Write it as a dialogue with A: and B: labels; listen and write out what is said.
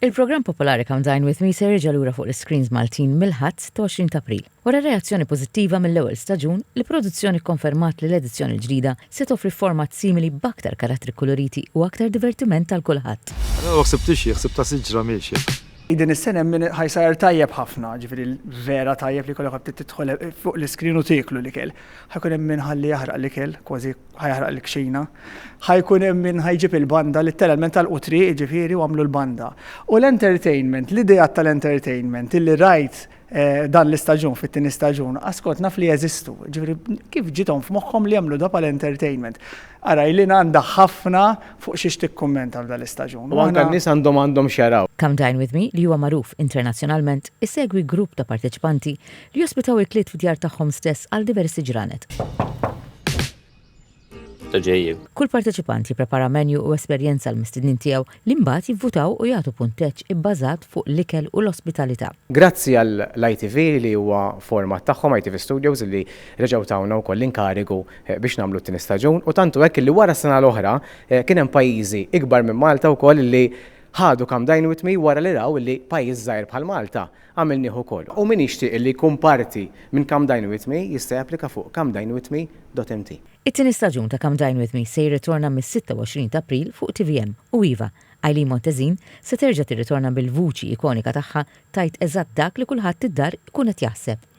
A: Il-programm popolari Come Dine With Me se jerġa' lura fuq l-screens Maltin mill-ħadd ta' 20 ta' April. Wara reazzjoni pożittiva mill-ewwel staġun, il-produzzjoni konfermat li l-edizzjoni ġdida se toffri format simili b'aktar karattri koloriti u aktar divertiment tal kulħadd.
B: Ma ħsibtix ħsibta siġra mexja.
C: Din is-sena minn ħajsar tajjeb ħafna, ġifieri vera tajjeb li kollha tidħol fuq l-iskrin u tieklu l-ikel. Ħajkun hemm min ħalli jaħraq l-ikel, kważi ħajħraq l-kxejna. Ħajkun hemm min ħajġib il-banda literalment tal-qutri ġifieri u għamlu l-banda. U l-entertainment, l-idea tal-entertainment illi rajt dan l-istaġun fit-tieni staġun, askont naf li jeżistu. Ġifieri kif ġiethom f'moħħhom li jagħmlu dopa l-entertainment. Ara li għandha ħafna fuq xiex tikkummenta f'dan l-istaġun.
D: U anke n-nies għandhom xaraw.
A: Come Dine With Me li huwa magħruf internazzjonalment isegwi grupp ta' parteċipanti li jospitaw il-kliet fid-djar tagħhom stess għal diversi ġranet. Kull parteċipant jipprepara menju u esperjenza l-mistednin tiegħu li mbagħad jivvutaw u jagħtu punteġġ ibbażat fuq l-ikel u l-ospitalità.
D: Grazzi għall-ITV li huwa format tagħhom ITV Studios li reġgħu tawna wkoll inkarigu biex nagħmlu t-tieni staġun u tantu hekk li wara s-sena l-oħra kien hemm pajjiżi ikbar minn Malta wkoll li ħadu Come Dine With Me wara li raw li pajjiż żgħir bħal Malta għamilnieh ukoll. U min jixtieq li jkun parti minn Come Dine With Me jista' japplika fuq comedinewithme.mt.
A: It-tieni staġun ta' Come Dine With Me se jirritorna mis-26 ta' April fuq TVM u iva, Eileen Montezin se terġa' tirritorna bil-vuċi ikonika tagħha tajt eżatt dak li kulħadd id-dar ikun qed jaħseb.